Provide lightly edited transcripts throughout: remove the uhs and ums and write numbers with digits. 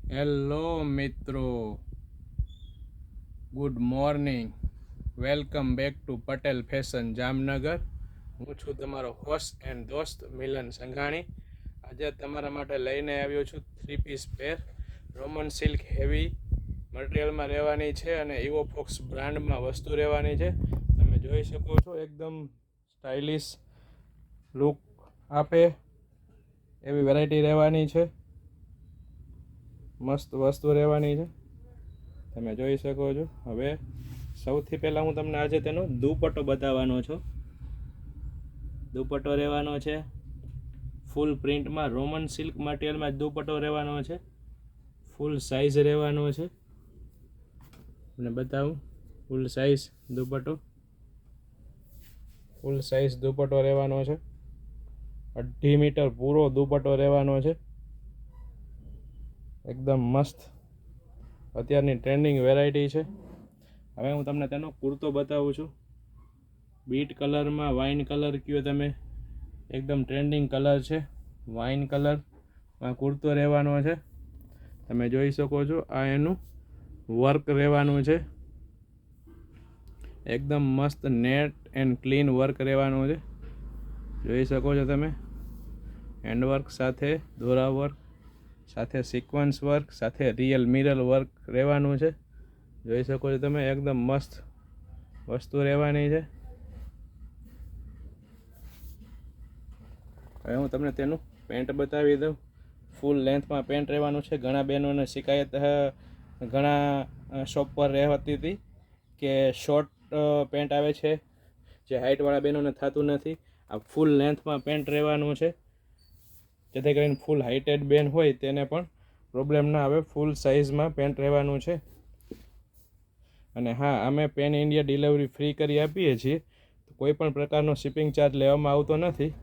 Hello મિત્રો, good morning. Welcome back to Patel fashion Jamnagar. હું છું તમારો હોસ્ટ એન્ડ દોસ્ત મિલન સંઘાણી. આજે તમારા માટે લઈને આવ્યો છું 3 પીસ પેર. રોમન સિલ્ક હેવી મટીરિયલમાં રહેવાની છે અને ઇવોફોક્સ બ્રાન્ડમાં વસ્તુ રહેવાની છે. તમે જોઈ શકો છો, એકદમ સ્ટાઇલિશ લુક આપે એવી વેરાયટી રહેવાની છે. મસ્ત વસ્તુ રહેવાની છે, તમે જોઈ શકો છો. હવે સૌથી પહેલાં હું તમને આજે તેનો દુપટ્ટો બતાવવાનો છું. દુપટ્ટો રહેવાનો છે ફૂલ પ્રિન્ટમાં, રોમન સિલ્ક મટીરિયલમાં જ દુપટ્ટો રહેવાનો છે. ફૂલ સાઇઝ રહેવાનો છે. અને બતાવું ફૂલ સાઇઝ દુપટ્ટો. ફૂલ સાઇઝ દુપટ્ટો રહેવાનો છે. 2.5 મીટર પૂરો દુપટ્ટો રહેવાનો છે. એકદમ મસ્ત અત્યારની ટ્રેન્ડિંગ વેરાયટી છે. હવે હું તમને તેનો કુર્તો બતાવું છું. બીટ કલરમાં, વાઇન કલર કયો તમે, એકદમ ટ્રેન્ડિંગ કલર છે. વાઇન કલરમાં કુર્તો રહેવાનો છે. તમે જોઈ શકો છો, આ એનું વર્ક રહેવાનું છે. એકદમ મસ્ત નેટ એન્ડ ક્લીન વર્ક રહેવાનું છે. જોઈ શકો છો તમે, હેન્ડવર્ક સાથે દોરા વર્ક સાથે સિક્વન્સ વર્ક સાથે રિયલ મિરર વર્ક રહેવાનું છે. જોઈ શકો છો તમે, એકદમ મસ્ત વસ્તુ રહેવાની છે. હવે હું તમને તેનું પેન્ટ બતાવી દઉં. ફૂલ લેન્થમાં પેન્ટ રહેવાનું છે. ઘણા બહેનોને શિકાયત ઘણા શોપ પર રહેતી હતી કે શોર્ટ પેન્ટ આવે છે, જે હાઇટવાળા બહેનોને થતું નથી. આ ફૂલ લેન્થમાં પેન્ટ રહેવાનું છે, જેથી કરીને ફૂલ હાઇટેડ બેન હોય તેને પણ પ્રોબ્લેમ ના આવે. ફૂલ સાઇઝમાં પેન્ટ રહેવાનું છે. અને હા, અમે પેન ઇન્ડિયા ડિલિવરી ફ્રી કરી આપીએ છીએ. કોઈ પણ પ્રકારનો શિપિંગ ચાર્જ લેવામાં આવતો નથી.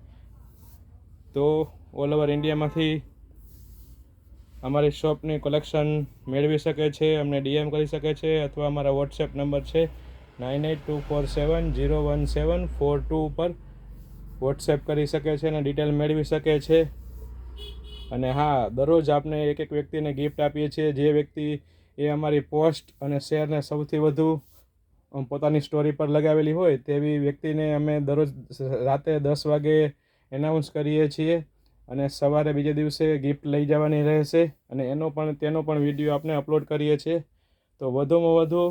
તો ઓલ ઓવર ઇન્ડિયામાંથી અમારી શોપની કલેક્શન મેળવી શકે છે, અમને ડીએમ કરી શકે છે, અથવા અમારા વોટ્સએપ નંબર છે 9824701742 ઉપર વોટ્સએપ કરી શકે છે અને ડિટેલ મેળવી શકે છે. અને હા, દરરોજ આપણે એક એક વ્યક્તિને ગિફ્ટ આપીએ છીએ. જે વ્યક્તિ એ અમારી પોસ્ટ અને શેરને સૌથી વધુ પોતાની સ્ટોરી પર લગાવેલી હોય તેવી વ્યક્તિને અમે દરરોજ રાતે 10 વાગે એનાઉન્સ કરીએ છીએ. અને સવારે બીજે દિવસે ગિફ્ટ લઈ જવાની રહેશે. અને તેનો પણ વિડીયો આપણે અપલોડ કરીએ છીએ. તો વધુમાં વધુ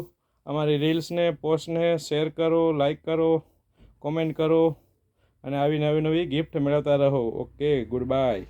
અમારી રીલ્સને, પોસ્ટને શેર કરો, લાઈક કરો, કોમેન્ટ કરો અને આવી નવી નવી ગિફ્ટ મેળવતા રહો. Okay, good bye.